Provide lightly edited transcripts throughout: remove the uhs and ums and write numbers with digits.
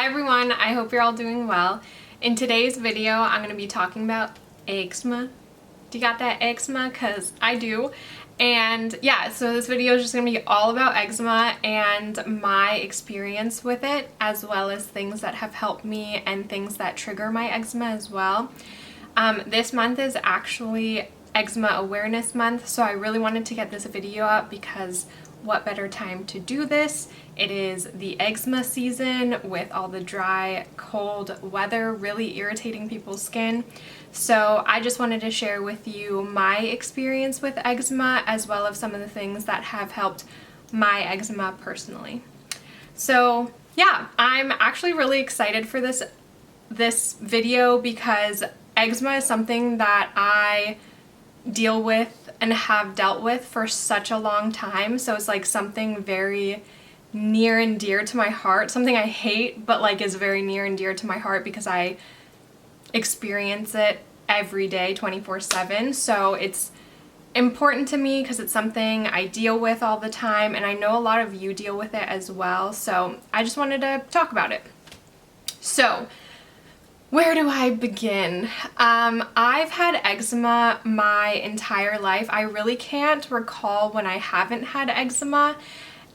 Hi everyone, I hope you're all doing well. In today's video, I'm going to be talking about eczema. Do you got that eczema? Because I do. And yeah, so this video is just going to be all about eczema and my experience with it, as well as things that have helped me and things that trigger my eczema as well. This month is actually Eczema Awareness Month, so I really wanted to get this video up because what better time to do this? It is the eczema season with all the dry, cold weather really irritating people's skin. So I just wanted to share with you my experience with eczema as well as some of the things that have helped my eczema personally. So yeah, I'm actually really excited for this video because eczema is something that I deal with and have dealt with for such a long time, so it's like something very near and dear to my heart, something I hate but like is very near and dear to my heart because I experience it every day 24/7. So it's important to me because it's something I deal with all the time, and I know a lot of you deal with it as well, so I just wanted to talk about it. So where do I begin? I've had eczema my entire life. I really can't recall when I haven't had eczema,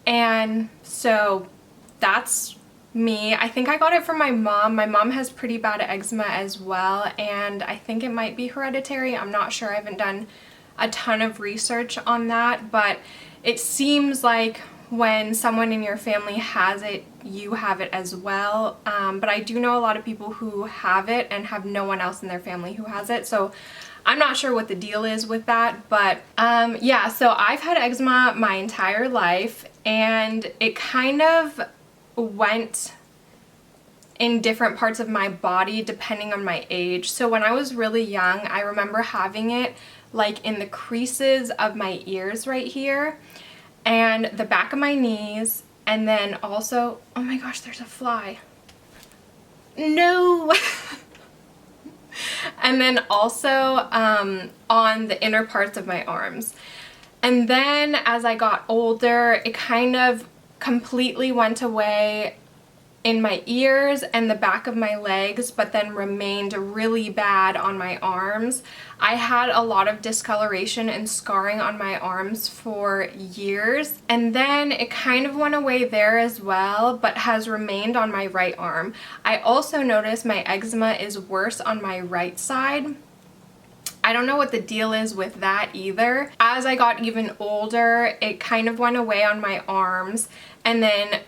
and so that's me. I think I got it from my mom. My mom has pretty bad eczema as well, and I think it might be hereditary. I'm not sure. I haven't done a ton of research on that, but it seems like when someone in your family has it, you have it as well. But I do know a lot of people who have it and have no one else in their family who has it, so I'm not sure what the deal is with that. But yeah, so I've had eczema my entire life, and it kind of went in different parts of my body depending on my age. So when I was really young, I remember having it like in the creases of my ears right here, and the back of my knees, and then also, oh my gosh, there's a fly. No! And then also on the inner parts of my arms. And then as I got older, it kind of completely went away in my ears and the back of my legs, but then remained really bad on my arms. I had a lot of discoloration and scarring on my arms for years, and then it kind of went away there as well, but has remained on my right arm. I also noticed my eczema is worse on my right side. I don't know what the deal is with that either. As I got even older, it kind of went away on my arms and then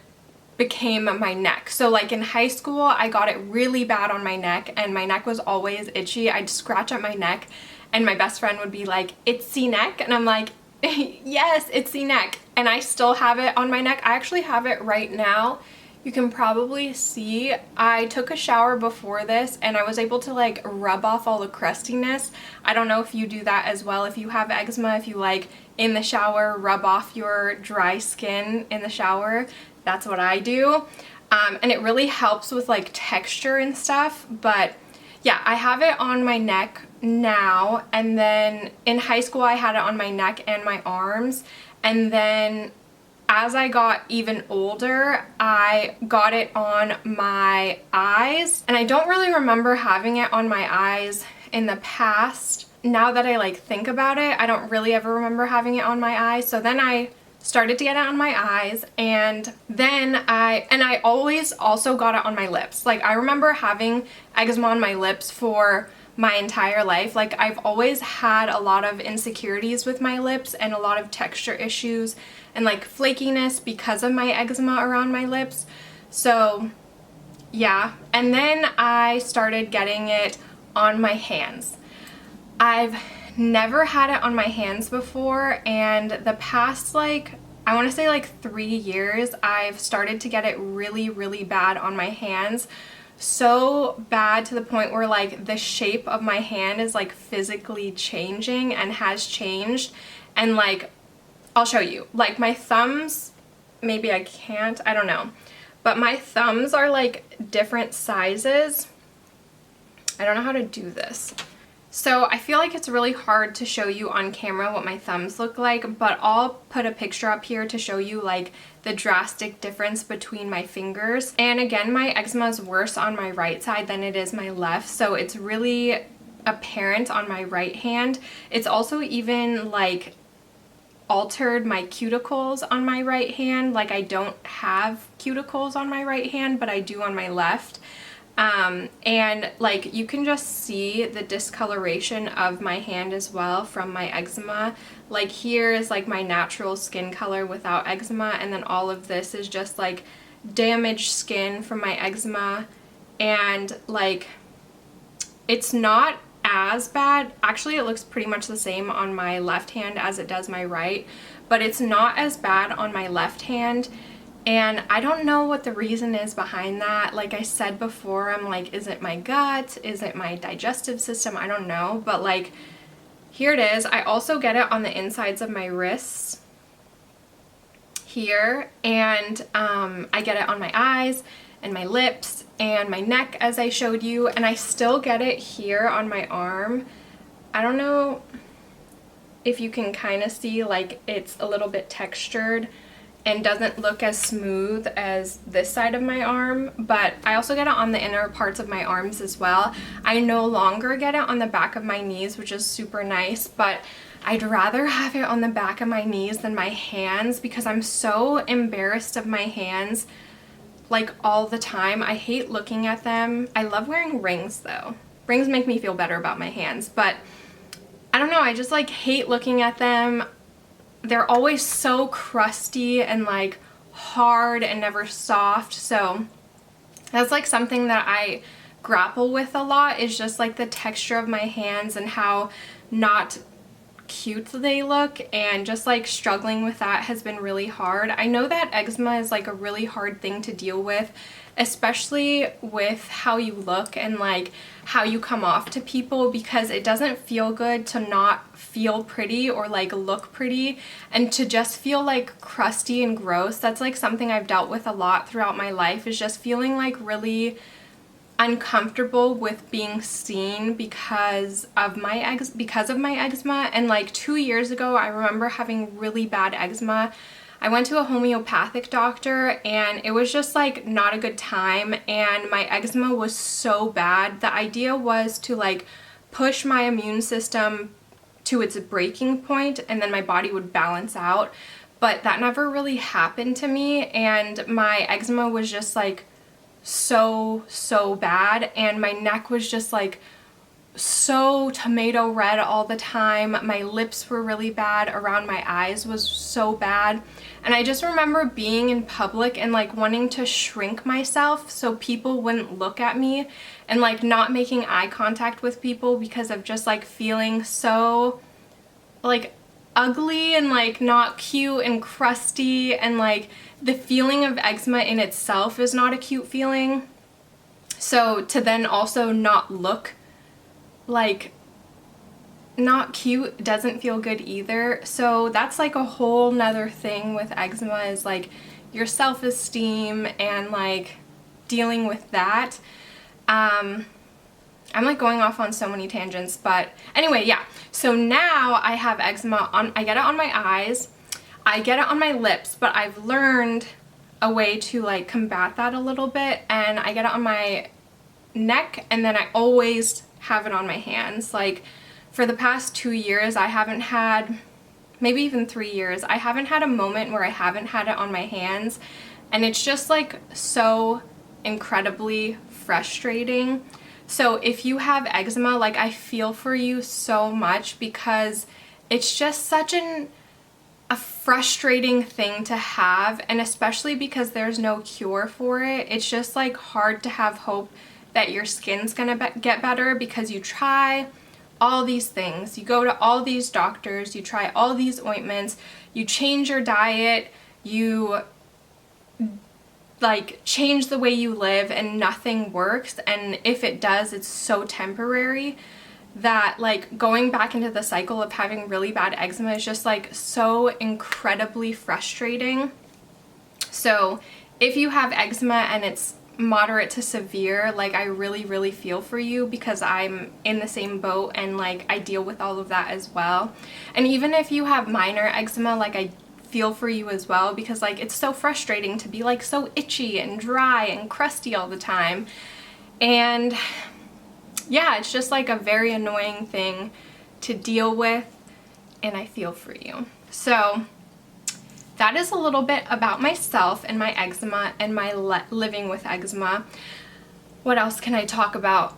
became my neck. So like in high school, I got it really bad on my neck, and my neck was always itchy. I'd scratch at my neck and my best friend would be like, "Itsy neck," and I'm like, yes, itsy neck. And I still have it on my neck. I actually have it right now. You can probably see I took a shower before this and I was able to like rub off all the crustiness. I don't know if you do that as well. If you have eczema, if you like in the shower rub off your dry skin in the shower, that's what I do. And it really helps with like texture and stuff. But yeah, I have it on my neck now, and then in high school I had it on my neck and my arms, and then as I got even older, I got it on my eyes, and I don't really remember having it on my eyes in the past. Now that I like think about it, I don't really ever remember having it on my eyes. So then I started to get it on my eyes, and then I always also got it on my lips. Like I remember having eczema on my lips for my entire life. Like I've always had a lot of insecurities with my lips and a lot of texture issues and like flakiness because of my eczema around my lips. So yeah, and then I started getting it on my hands. I've never had it on my hands before, and the past like I want to say like 3 years I've started to get it really, really bad on my hands. So bad to the point where like the shape of my hand is like physically changing and has changed. And like I'll show you, like my thumbs, maybe I can't, I don't know, but my thumbs are like different sizes. I don't know how to do this. So I feel like it's really hard to show you on camera what my thumbs look like, but I'll put a picture up here to show you like the drastic difference between my fingers. And again, my eczema is worse on my right side than it is my left, so it's really apparent on my right hand. It's also even like altered my cuticles on my right hand. Like I don't have cuticles on my right hand, but I do on my left. And like you can just see the discoloration of my hand as well from my eczema. Like here is like my natural skin color without eczema, and then all of this is just like damaged skin from my eczema. And like it's not as bad. Actually, it looks pretty much the same on my left hand as it does my right, but it's not as bad on my left hand. And I don't know what the reason is behind that. Like I said before, I'm like, is it my gut? Is it my digestive system? I don't know. But like, here it is. I also get it on the insides of my wrists here. And I get it on my eyes and my lips and my neck, as I showed you. And I still get it here on my arm. I don't know if you can kind of see, like it's a little bit textured and doesn't look as smooth as this side of my arm, but I also get it on the inner parts of my arms as well. I no longer get it on the back of my knees, which is super nice, but I'd rather have it on the back of my knees than my hands because I'm so embarrassed of my hands like all the time. I hate looking at them. I love wearing rings though. Rings make me feel better about my hands, but I don't know, I just like hate looking at them. They're always so crusty and like hard and never soft, so that's like something that I grapple with a lot, is just like the texture of my hands and how not cute they look, and just like struggling with that has been really hard. I know that eczema is like a really hard thing to deal with, especially with how you look and like how you come off to people, because it doesn't feel good to not feel pretty or like look pretty and to just feel like crusty and gross. That's like something I've dealt with a lot throughout my life, is just feeling like really uncomfortable with being seen because of my eczema. And like 2 years ago, I remember having really bad eczema. I went to a homeopathic doctor and it was just like not a good time, and my eczema was so bad. The idea was to like push my immune system to its breaking point and then my body would balance out, but that never really happened to me, and my eczema was just like so bad, and my neck was just like so tomato red all the time. My lips were really bad, around my eyes was so bad, and I just remember being in public and like wanting to shrink myself so people wouldn't look at me, and like not making eye contact with people because of just like feeling so like ugly and like not cute and crusty, and like the feeling of eczema in itself is not a cute feeling. So to then also not look like not cute doesn't feel good either. So that's like a whole nother thing with eczema, is like your self-esteem and like dealing with that. I'm like going off on so many tangents, but anyway, yeah. So now I have eczema on, I get it on my eyes, I get it on my lips, but I've learned a way to like combat that a little bit, and I get it on my neck, and then I always have it on my hands. Like for the past 2 years, I haven't had, maybe even 3 years, I haven't had a moment where I haven't had it on my hands, and it's just like so incredibly frustrating. So if you have eczema, like I feel for you so much, because it's just such a frustrating thing to have, and especially because there's no cure for it. It's just like hard to have hope that your skin's gonna get better, because you try all these things, you go to all these doctors, you try all these ointments, you change your diet, you like change the way you live, and nothing works. And if it does, it's so temporary that like going back into the cycle of having really bad eczema is just like so incredibly frustrating. So if you have eczema and it's moderate to severe, like I really feel for you, because I'm in the same boat and like I deal with all of that as well. And even if you have minor eczema, like I feel for you as well, because like it's so frustrating to be like so itchy and dry and crusty all the time. And yeah, it's just like a very annoying thing to deal with, and I feel for you. So that is a little bit about myself and my eczema and my living with eczema. What else can I talk about?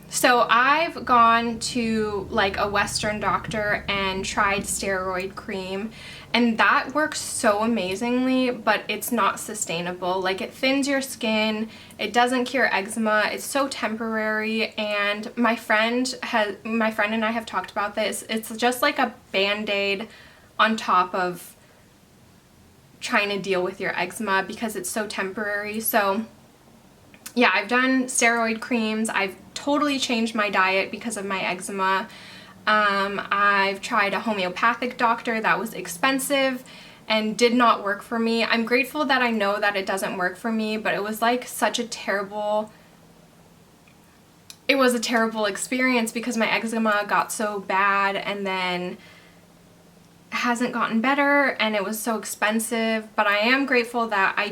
So I've gone to like a Western doctor and tried steroid cream, and that works so amazingly, but it's not sustainable. Like it thins your skin, it doesn't cure eczema, it's so temporary, and my friend and I have talked about this. It's just like a band-aid on top of trying to deal with your eczema because it's so temporary. So yeah, I've done steroid creams. I've totally changed my diet because of my eczema. I've tried a homeopathic doctor that was expensive and did not work for me. I'm grateful that I know that it doesn't work for me, but it was like such a terrible, it was a terrible experience because my eczema got so bad and then hasn't gotten better, and it was so expensive. But I am grateful that I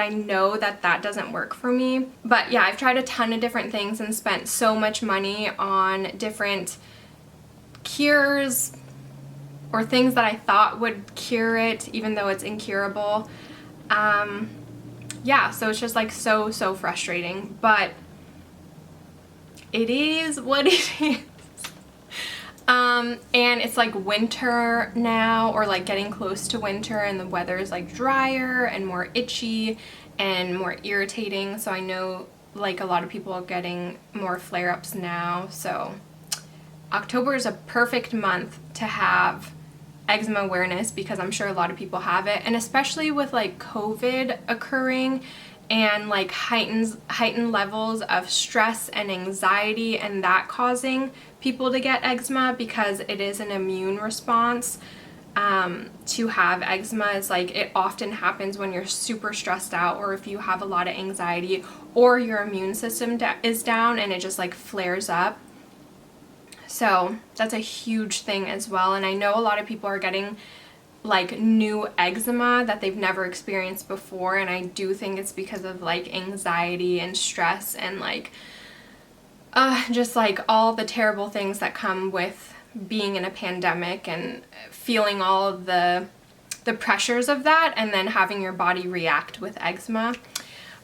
know that that doesn't work for me. But yeah, I've tried a ton of different things and spent so much money on different cures or things that I thought would cure it, even though it's incurable. Yeah, so it's just like so frustrating, but it is what it is. And it's like winter now, or like getting close to winter, and the weather is like drier and more itchy and more irritating. So I know like a lot of people are getting more flare-ups now. So October is a perfect month to have eczema awareness, because I'm sure a lot of people have it, and especially with like COVID occurring and like heightened levels of stress and anxiety, and that causing people to get eczema, because it is an immune response. To have eczema is like, it often happens when you're super stressed out, or if you have a lot of anxiety, or your immune system is down and it just like flares up. So that's a huge thing as well. And I know a lot of people are getting like new eczema that they've never experienced before, and I do think it's because of like anxiety and stress and like just like all the terrible things that come with being in a pandemic and feeling all of the pressures of that, and then having your body react with eczema.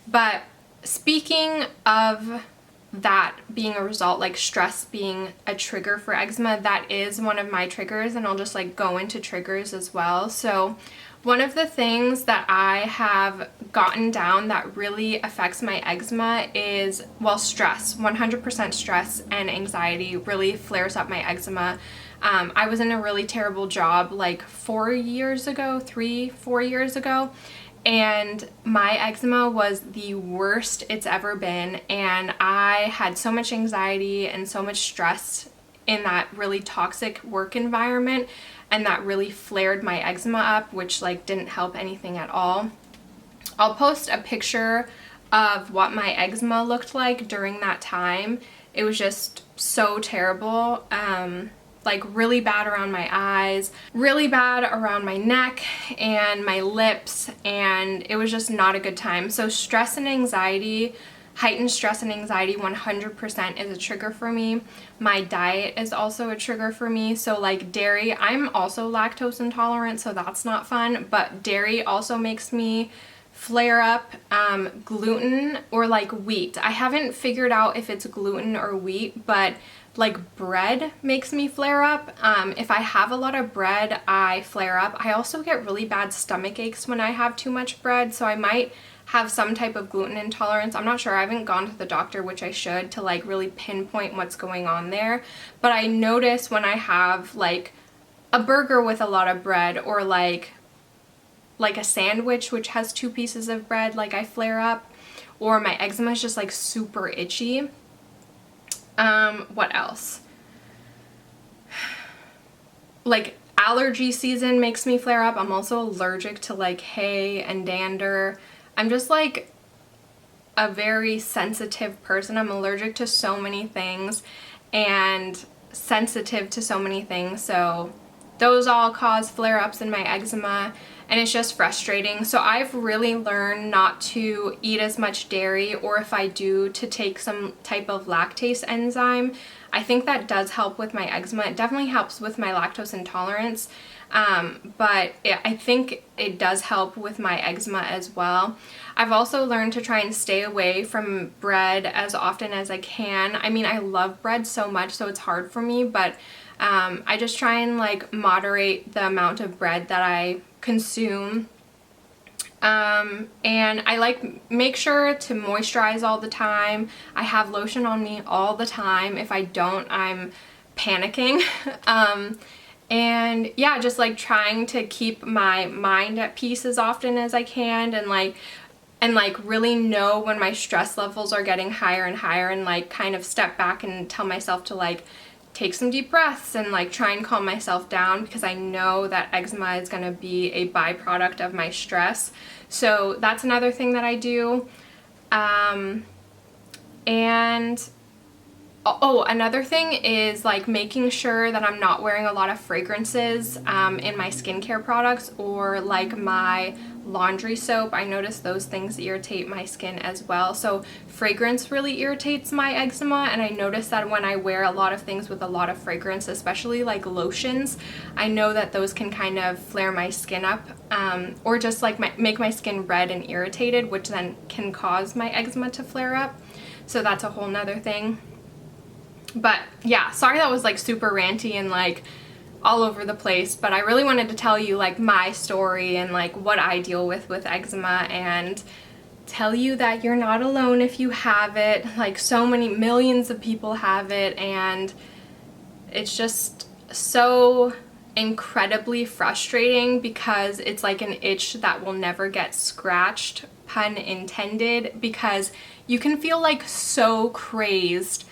But speaking of that being a result, like stress being a trigger for eczema, that is one of my triggers, and I'll just like go into triggers as well. So one of the things that I have gotten down that really affects my eczema is, well, stress. 100% stress and anxiety really flares up my eczema. I was in a really terrible job like 4 years ago, 4 years ago, and my eczema was the worst it's ever been, and I had so much anxiety and so much stress in that really toxic work environment, and that really flared my eczema up, which like didn't help anything at all. I'll post a picture of what my eczema looked like during that time. It was just so terrible. Like really bad around my eyes, really bad around my neck and my lips, and it was just not a good time. So stress and anxiety, heightened stress and anxiety 100% is a trigger for me. My diet is also a trigger for me. So like dairy, I'm also lactose intolerant, so that's not fun, but dairy also makes me flare up. Gluten or like wheat. I haven't figured out if it's gluten or wheat, but like bread makes me flare up. If I have a lot of bread, I flare up. I also get really bad stomach aches when I have too much bread, so I might have some type of gluten intolerance. I'm not sure. I haven't gone to the doctor, which I should, to like really pinpoint what's going on there. But I notice when I have like a burger with a lot of bread, or like a sandwich which has 2 pieces of bread, like I flare up, or my eczema is just like super itchy. What else? Like allergy season makes me flare up. I'm also allergic to like hay and dander. I'm just like a very sensitive person. I'm allergic to so many things and sensitive to so many things, so those all cause flare-ups in my eczema, and it's just frustrating. So I've really learned not to eat as much dairy, or if I do, to take some type of lactase enzyme. I think that does help with my eczema. It definitely helps with my lactose intolerance, but I think it does help with my eczema as well. I've also learned to try and stay away from bread as often as I can. I mean, I love bread so much, so it's hard for me, but I just try and like moderate the amount of bread that I consume. And I like make sure to moisturize all the time. I have lotion on me all the time. If I don't, I'm panicking. And yeah, just like trying to keep my mind at peace as often as I can, and really know when my stress levels are getting higher and higher, and like kind of step back and tell myself to like take some deep breaths and like try and calm myself down, because I know that eczema is going to be a byproduct of my stress. So that's another thing that I do. And another thing is like making sure that I'm not wearing a lot of fragrances in my skincare products, or like my laundry soap. I notice those things irritate my skin as well. So fragrance really irritates my eczema, and I notice that when I wear a lot of things with a lot of fragrance, especially like lotions, I know that those can kind of flare my skin up, or just like make my skin red and irritated, which then can cause my eczema to flare up. So that's a whole nother thing. But yeah, sorry that was like super ranty and like all over the place, but I really wanted to tell you like my story and like what I deal with eczema, and tell you that you're not alone if you have it. Like so many millions of people have it, and it's just so incredibly frustrating because it's like an itch that will never get scratched, pun intended, because you can feel like so crazed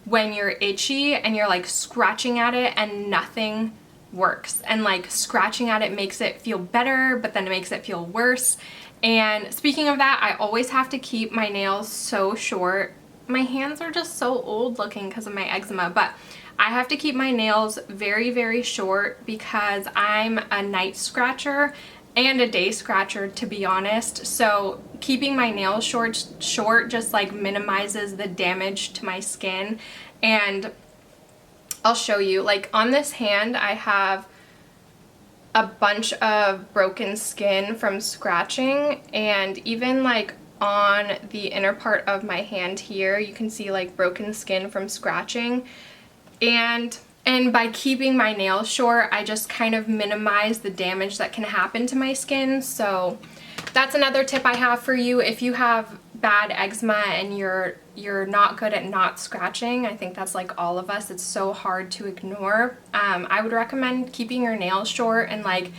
when you're itchy and you're like scratching at it and nothing works, and like scratching at it makes it feel better, but then it makes it feel worse. And speaking of that, I always have to keep my nails so short. My hands are just so old looking because of my eczema, but I have to keep my nails very, very short because I'm a night scratcher and a day scratcher, to be honest. So keeping my nails short just like minimizes the damage to my skin. And I'll show you, like on this hand I have a bunch of broken skin from scratching, and even like on the inner part of my hand here you can see like broken skin from scratching. And by keeping my nails short, I just kind of minimize the damage that can happen to my skin. So that's another tip I have for you. If you have bad eczema and you're not good at not scratching, I think that's like all of us, it's so hard to ignore. I would recommend keeping your nails short, and like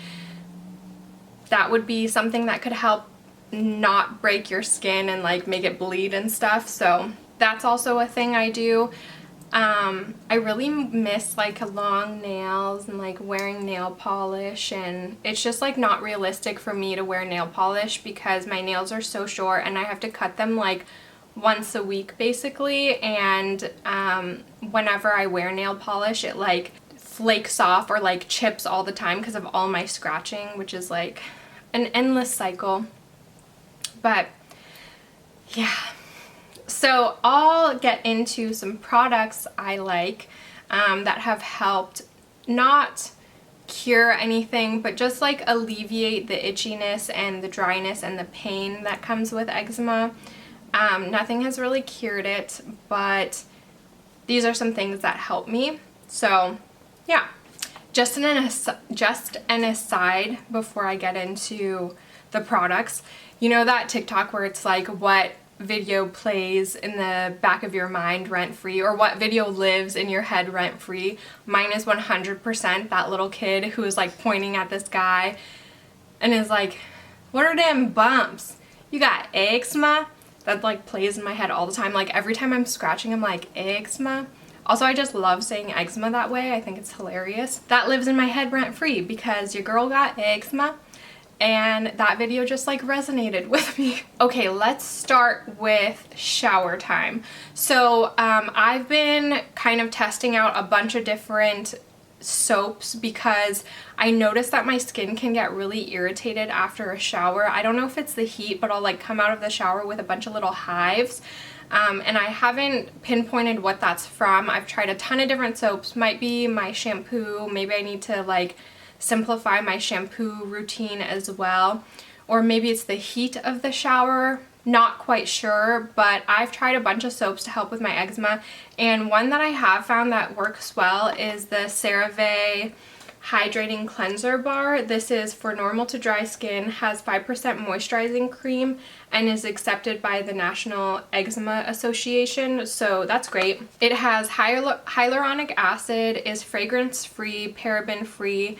that would be something that could help not break your skin and like make it bleed and stuff. So that's also a thing I do. I really miss like long nails and like wearing nail polish, and it's just like not realistic for me to wear nail polish because my nails are so short and I have to cut them like once a week basically, and whenever I wear nail polish it like flakes off or like chips all the time because of all my scratching, which is like an endless cycle. But yeah. So I'll get into some products I like that have helped not cure anything, but just like alleviate the itchiness and the dryness and the pain that comes with eczema. Nothing has really cured it, but these are some things that help me. So yeah, just an aside before I get into the products. You know that TikTok where it's like what video plays in the back of your mind rent-free, or what video lives in your head rent-free? Mine is 100% that little kid who is like pointing at this guy and is like, what are them bumps? You got eczema? That like plays in my head all the time. Like every time I'm scratching I'm like, eczema? Also, I just love saying eczema that way. I think it's hilarious. That lives in my head rent-free because your girl got eczema. and that video just like resonated with me. Okay, let's start with shower time. So I've been kind of testing out a bunch of different soaps because I noticed that my skin can get really irritated after a shower. I don't know if it's the heat, but I'll like come out of the shower with a bunch of little hives. And I haven't pinpointed what that's from. I've tried a ton of different soaps. Might be my shampoo. Maybe I need to like simplify my shampoo routine as well. Or maybe it's the heat of the shower. Not quite sure, but I've tried a bunch of soaps to help with my eczema. And one that I have found that works well is the CeraVe Hydrating Cleanser Bar. This is for normal to dry skin, has 5% moisturizing cream, and is accepted by the National Eczema Association, so that's great. It has hyaluronic acid, is fragrance-free, paraben-free,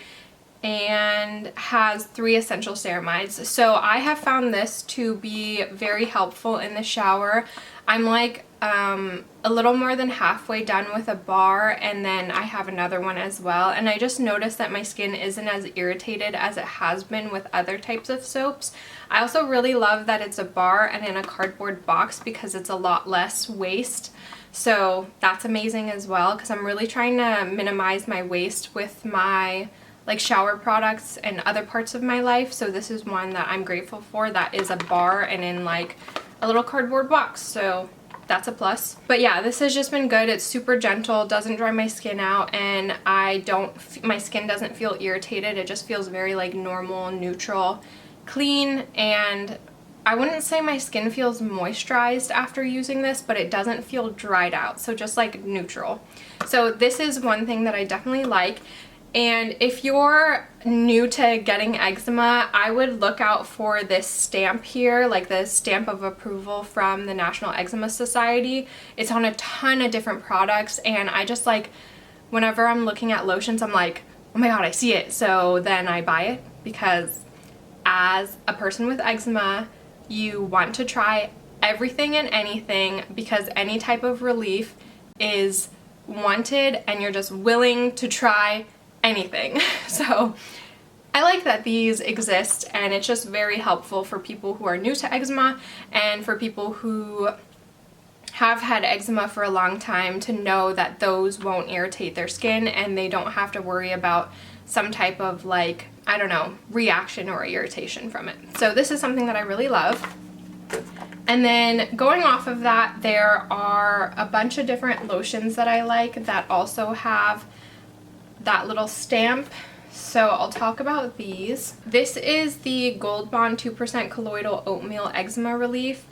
and has 3 essential ceramides. So I have found this to be very helpful in the shower. I'm like a little more than halfway done with a bar, and then I have another one as well, and I just noticed that my skin isn't as irritated as it has been with other types of soaps. I also really love that it's a bar and in a cardboard box because it's a lot less waste, so that's amazing as well, because I'm really trying to minimize my waste with my like shower products and other parts of my life. So this is one that I'm grateful for, that is a bar and in like a little cardboard box, so that's a plus. But yeah, this has just been good. It's super gentle, doesn't dry my skin out, and my skin doesn't feel irritated. It just feels very like normal, neutral, clean, and I wouldn't say my skin feels moisturized after using this, but it doesn't feel dried out, so just like neutral. So this is one thing that I definitely like. And if you're new to getting eczema, I would look out for this stamp here, like the stamp of approval from the National Eczema Society. It's on a ton of different products, and I just like, whenever I'm looking at lotions, I'm like, oh my god, I see it. So then I buy it, because as a person with eczema, you want to try everything and anything, because any type of relief is wanted and you're just willing to try anything. So I like that these exist, and it's just very helpful for people who are new to eczema and for people who have had eczema for a long time to know that those won't irritate their skin and they don't have to worry about some type of like, I don't know, reaction or irritation from it. So this is something that I really love. And then going off of that, there are a bunch of different lotions that I like that also have that little stamp. So I'll talk about these. This is the Gold Bond 2% Colloidal Oatmeal Eczema Relief.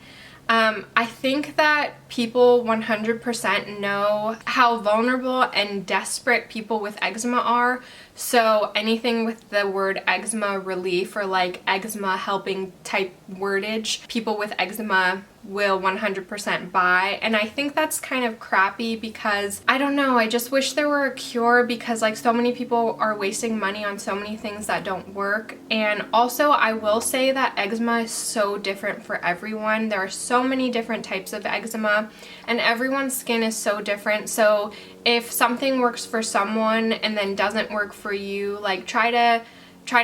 I think that people 100% know how vulnerable and desperate people with eczema are. So anything with the word eczema relief or like eczema helping type wordage, people with eczema will 100% buy. And I think that's kind of crappy because, I don't know, I just wish there were a cure, because like so many people are wasting money on so many things that don't work. And also I will say that eczema is so different for everyone. There are so many different types of eczema and everyone's skin is so different. So if something works for someone and then doesn't work for you, like try to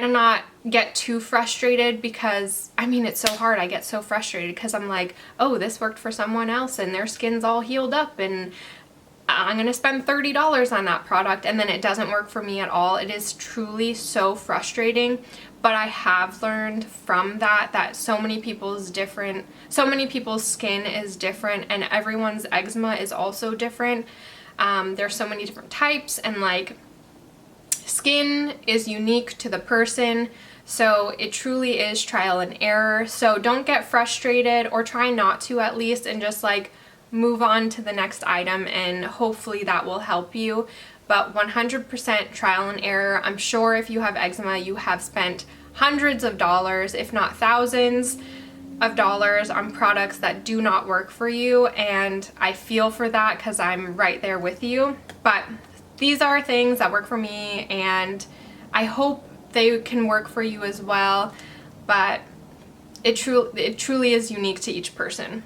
not get too frustrated, because I mean, it's so hard. I get so frustrated because I'm like, oh, this worked for someone else and their skin's all healed up and I'm gonna spend $30 on that product, and then it doesn't work for me at all. It is truly so frustrating. But I have learned from that so many people's skin is different, and everyone's eczema is also different. There's so many different types, and like skin is unique to the person, so it truly is trial and error. So don't get frustrated, or try not to at least, and just like move on to the next item, and hopefully that will help you. But 100% trial and error. I'm sure if you have eczema, you have spent hundreds of dollars, if not thousands of dollars on products that do not work for you, and I feel for that because I'm right there with you. But these are things that work for me, and I hope they can work for you as well, but it truly is unique to each person.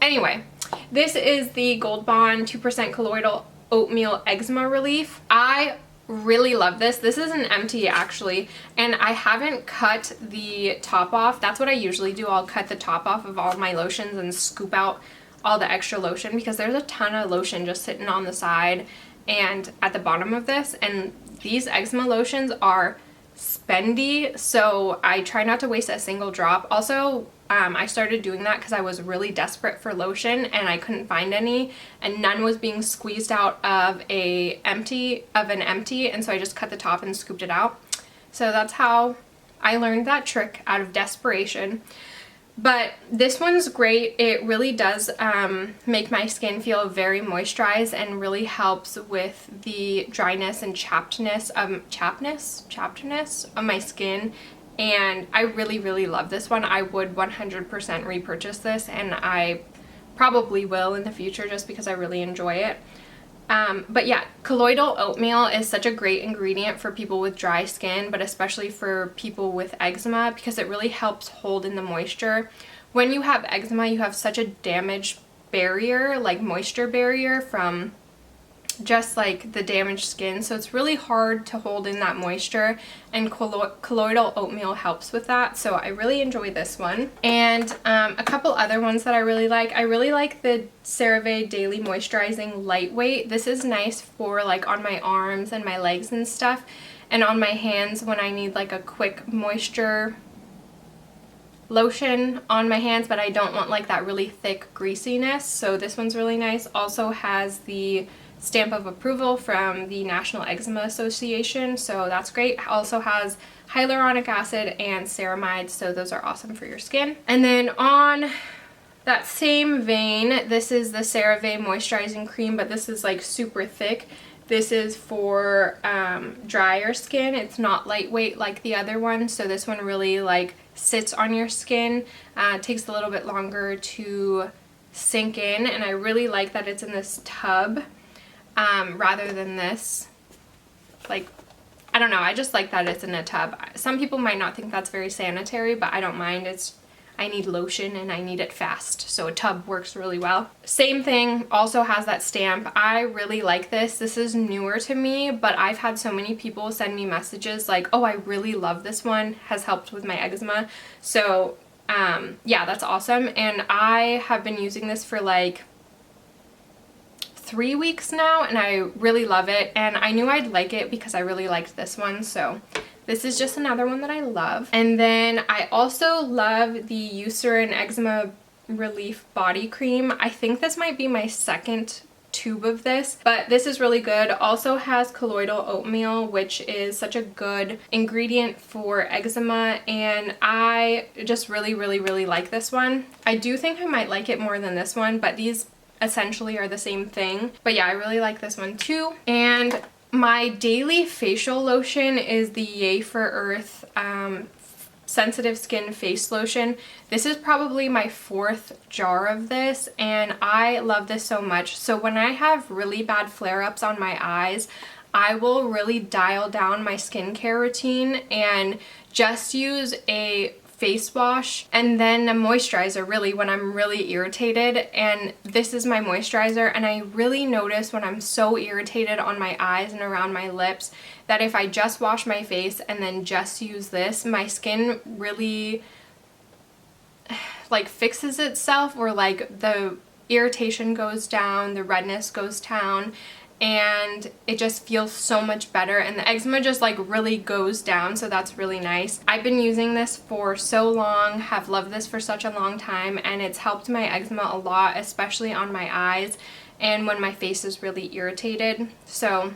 Anyway, this is the Gold Bond 2% Colloidal Oatmeal Eczema Relief. I really love this. This is an empty actually, and I haven't cut the top off. That's what I usually do. I'll cut the top off of all my lotions and scoop out all the extra lotion because there's a ton of lotion just sitting on the side and at the bottom of this, and these eczema lotions are spendy, so I try not to waste a single drop. Also, I started doing that because I was really desperate for lotion and I couldn't find any, and none was being squeezed out of an empty, and so I just cut the top and scooped it out. So that's how I learned that trick, out of desperation. But this one's great. It really does make my skin feel very moisturized and really helps with the dryness and chappedness of my skin. And I really, really love this one. I would 100% repurchase this, and I probably will in the future just because I really enjoy it. But yeah, colloidal oatmeal is such a great ingredient for people with dry skin, but especially for people with eczema, because it really helps hold in the moisture. When you have eczema, you have such a damaged barrier, like moisture barrier from just like the damaged skin, so it's really hard to hold in that moisture, and colloidal oatmeal helps with that. So I really enjoy this one. And a couple other ones that I really like the CeraVe Daily Moisturizing Lightweight. This is nice for like on my arms and my legs and stuff, and on my hands when I need like a quick moisture lotion on my hands, but I don't want like that really thick greasiness. So this one's really nice. Also has the stamp of approval from the National Eczema Association, so that's great. Also has hyaluronic acid and ceramides, so those are awesome for your skin. And then on that same vein, this is the CeraVe Moisturizing Cream, but this is like super thick. This is for drier skin. It's not lightweight like the other one, so this one really like sits on your skin. It takes a little bit longer to sink in, and I really like that it's in this tub rather than this, like, I don't know, I just like that it's in a tub. Some people might not think that's very sanitary, but I don't mind. I need lotion and I need it fast, so a tub works really well. Same thing, also has that stamp. I really like this. This is newer to me, but I've had so many people send me messages like, oh, I really love this one, has helped with my eczema. So yeah, that's awesome. And I have been using this for like 3 weeks now, and I really love it, and I knew I'd like it because I really liked this one, so this is just another one that I love. And then I also love the Eucerin Eczema Relief Body Cream. I think this might be my second tube of this, but this is really good. Also has colloidal oatmeal, which is such a good ingredient for eczema, and I just really, really, really like this one. I do think I might like it more than this one, but these essentially are the same thing. But yeah, I really like this one too. And my daily facial lotion is the Yay for Earth Sensitive Skin Face Lotion. This is probably my 4th jar of this, and I love this so much. So when I have really bad flare-ups on my eyes, I will really dial down my skincare routine and just use a face wash and then a moisturizer really when I'm really irritated. And this is my moisturizer, and I really notice when I'm so irritated on my eyes and around my lips that if I just wash my face and then just use this, my skin really like fixes itself, or like the irritation goes down, the redness goes down, and it just feels so much better, and the eczema just like really goes down, so that's really nice. I've been using this for so long, have loved this for such a long time, and it's helped my eczema a lot, especially on my eyes and when my face is really irritated. So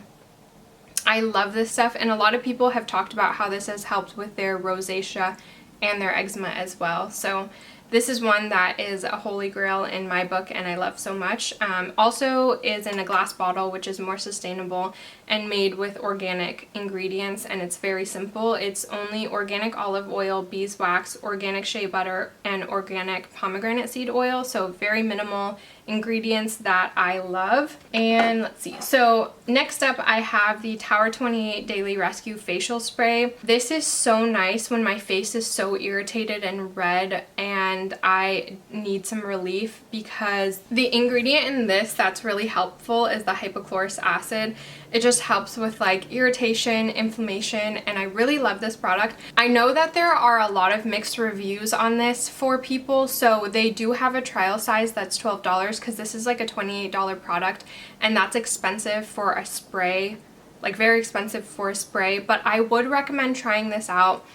I love this stuff, and a lot of people have talked about how this has helped with their rosacea and their eczema as well. So this is one that is a holy grail in my book, and I love so much. Also is in a glass bottle, which is more sustainable and made with organic ingredients, and it's very simple. It's only organic olive oil, beeswax, organic shea butter, and organic pomegranate seed oil, so very minimal ingredients that I love. And let's see, so next up I have the Tower 28 Daily Rescue Facial Spray. This is so nice when my face is so irritated and red, and and I need some relief because the ingredient in this that's really helpful is the hypochlorous acid. It just helps with like irritation, inflammation, and I really love this product. I know that there are a lot of mixed reviews on this for people, so they do have a trial size that's $12 because this is like a $28 product, and that's expensive for a spray, like very expensive for a spray, but I would recommend trying this out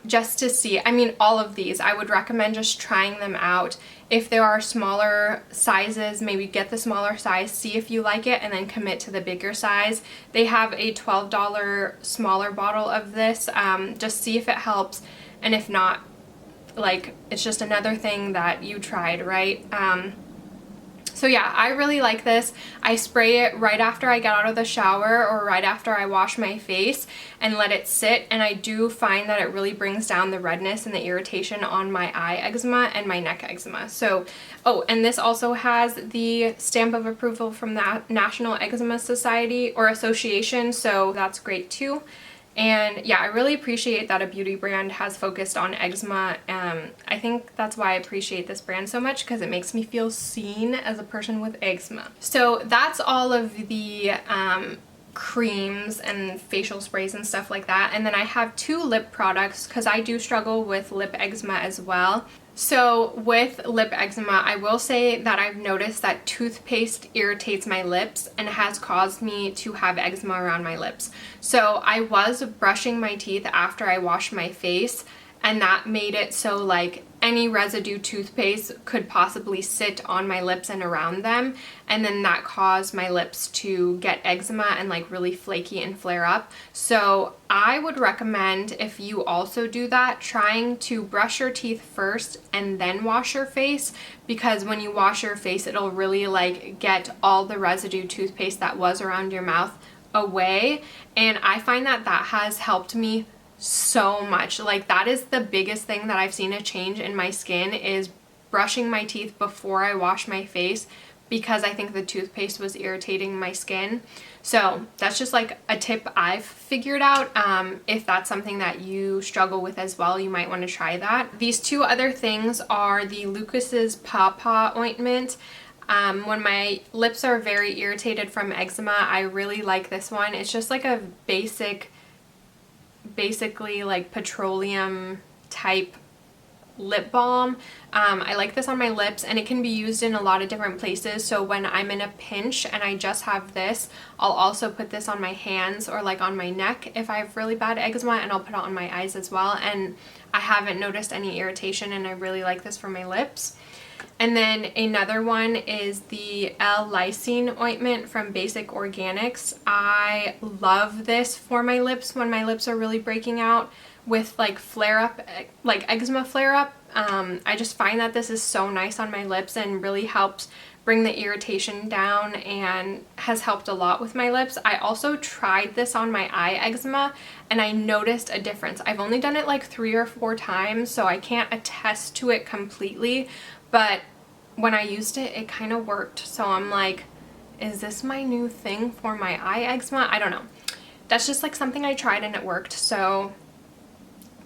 just to see. I mean, all of these, I would recommend just trying them out. If there are smaller sizes, maybe get the smaller size, see if you like it, and then commit to the bigger size. They have a $12 smaller bottle of this. Just see if it helps, and if not, like, it's just another thing that you tried, right? So yeah, I really like this. I spray it right after I get out of the shower or right after I wash my face and let it sit, and I do find that it really brings down the redness and the irritation on my eye eczema and my neck eczema. So, oh, and this also has the stamp of approval from the National Eczema Society or Association, so that's great too. And yeah, I really appreciate that a beauty brand has focused on eczema. I think that's why I appreciate this brand so much, because it makes me feel seen as a person with eczema. So that's all of the creams and facial sprays and stuff like that. And then I have 2 lip products because I do struggle with lip eczema as well. So with lip eczema, I will say that I've noticed that toothpaste irritates my lips and has caused me to have eczema around my lips. So I was brushing my teeth after I washed my face, and that made it so like any residue toothpaste could possibly sit on my lips and around them, and then that caused my lips to get eczema and like really flaky and flare up. So I would recommend, if you also do that, trying to brush your teeth first and then wash your face, because when you wash your face, it'll really like get all the residue toothpaste that was around your mouth away. And I find that that has helped me so much. Like, that is the biggest thing that I've seen a change in my skin, is brushing my teeth before I wash my face, because I think the toothpaste was irritating my skin. So that's just like a tip I've figured out. If that's something that you struggle with as well, you might want to try that. These 2 other things are the Lucas's Paw ointment. When my lips are very irritated from eczema, I really like this one. It's just like a basically like petroleum type lip balm. I like this on my lips, and it can be used in a lot of different places. So when I'm in a pinch and I just have this, I'll also put this on my hands or like on my neck if I have really bad eczema, and I'll put it on my eyes as well, and I haven't noticed any irritation, and I really like this for my lips. And then another one is the L-lysine ointment from Basic Organics. I love this for my lips when my lips are really breaking out with like flare up, like eczema flare up. I just find that this is so nice on my lips and really helps bring the irritation down and has helped a lot with my lips. I also tried this on my eye eczema, and I noticed a difference. I've only done it like 3 or 4 times, so I can't attest to it completely, but when I used it, it kind of worked. So I'm like, is this my new thing for my eye eczema? I don't know. That's just like something I tried and it worked. So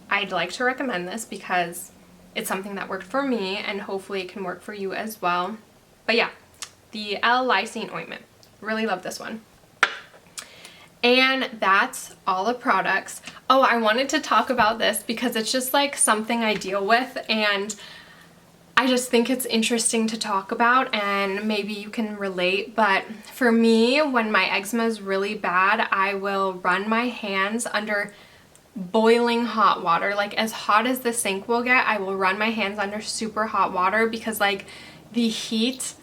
I'd like to recommend this because it's something that worked for me, and hopefully it can work for you as well. But yeah, the L-lysine ointment. Really love this one. And that's all the products. Oh, I wanted to talk about this because it's just like something I deal with, and I just think it's interesting to talk about, and maybe you can relate. But for me, when my eczema is really bad, I will run my hands under boiling hot water. Like, as hot as the sink will get, I will run my hands under super hot water, because like the heat,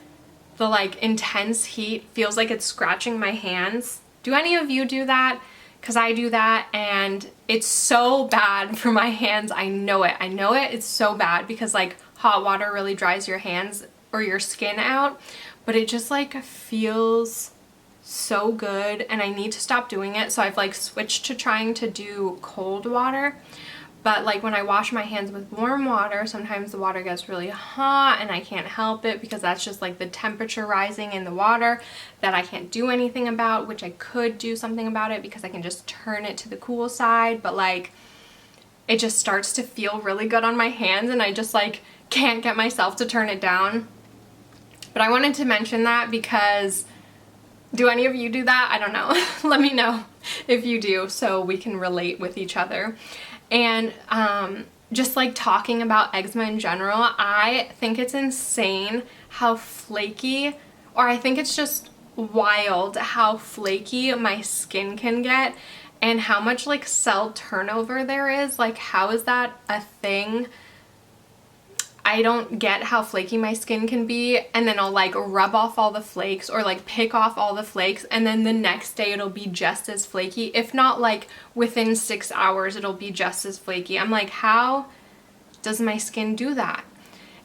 the like intense heat feels like it's scratching my hands. Do any of you do that? Because I do that, and it's so bad for my hands. I know it. It's so bad because like hot water really dries your hands or your skin out, but it just like feels so good, and I need to stop doing it. So I've like switched to trying to do cold water. But like when I wash my hands with warm water, sometimes the water gets really hot and I can't help it, because that's just like the temperature rising in the water that I can't do anything about, which I could do something about it because I can just turn it to the cool side. But like it just starts to feel really good on my hands, and I just like can't get myself to turn it down. But I wanted to mention that because do any of you do that? I don't know. Let me know if you do so we can relate with each other. And just like talking about eczema in general, I think it's insane how flaky, or I think it's just wild how flaky my skin can get and how much like cell turnover there is. Like, how is that a thing? I don't get how flaky my skin can be, and then I'll like rub off all the flakes or like pick off all the flakes, and then the next day it'll be just as flaky. If not like within 6 hours, it'll be just as flaky. I'm like, how does my skin do that?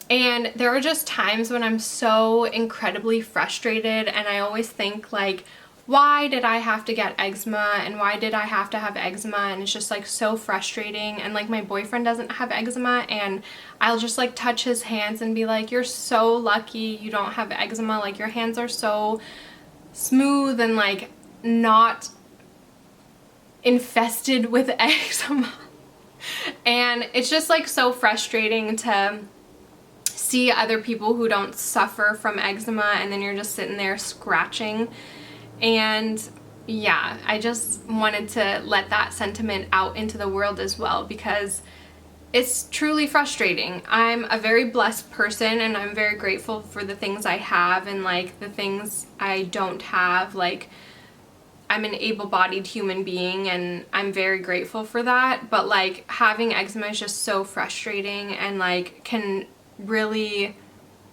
And there are just times when I'm so incredibly frustrated, and I always think like, why did I have to get eczema, and why did I have to have eczema? And it's just like so frustrating. And like my boyfriend doesn't have eczema, and I'll just like touch his hands and be like, you're so lucky you don't have eczema. Like, your hands are so smooth and like not infested with eczema. And it's just like so frustrating to see other people who don't suffer from eczema, and then you're just sitting there scratching. And yeah, I just wanted to let that sentiment out into the world as well, because it's truly frustrating. I'm a very blessed person, and I'm very grateful for the things I have and like the things I don't have. Like, I'm an able-bodied human being, and I'm very grateful for that. But like, having eczema is just so frustrating, and like can really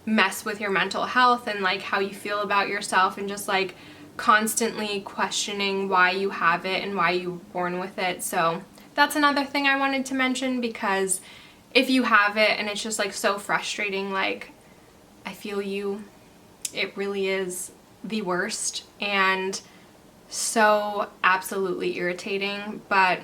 mess with your mental health and like how you feel about yourself, and just like constantly questioning why you have it and why you were born with it. So that's another thing I wanted to mention, because if you have it and it's just like so frustrating, like, I feel you. It really is the worst and so absolutely irritating. But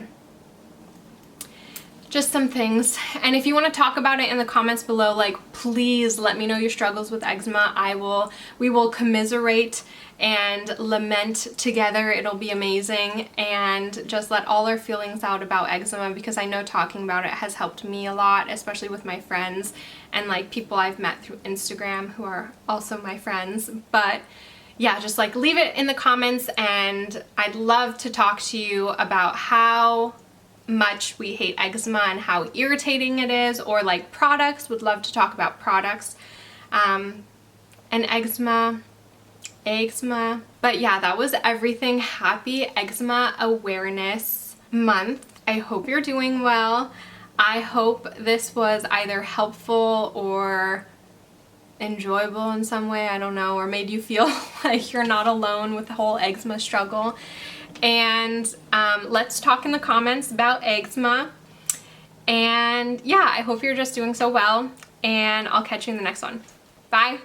just some things. And if you want to talk about it in the comments below, like, please let me know your struggles with eczema. We will commiserate and lament together. It'll be amazing. And just let all our feelings out about eczema, because I know talking about it has helped me a lot, especially with my friends and like people I've met through Instagram who are also my friends. But yeah, just like leave it in the comments, and I'd love to talk to you about how much we hate eczema and how irritating it is, or like products. Would love to talk about products and eczema. But yeah, that was everything. Happy Eczema Awareness Month. I hope you're doing well. I hope this was either helpful or enjoyable in some way, I don't know, or made you feel like you're not alone with the whole eczema struggle. And let's talk in the comments about eczema. And yeah, I hope you're just doing so well, and I'll catch you in the next one. Bye!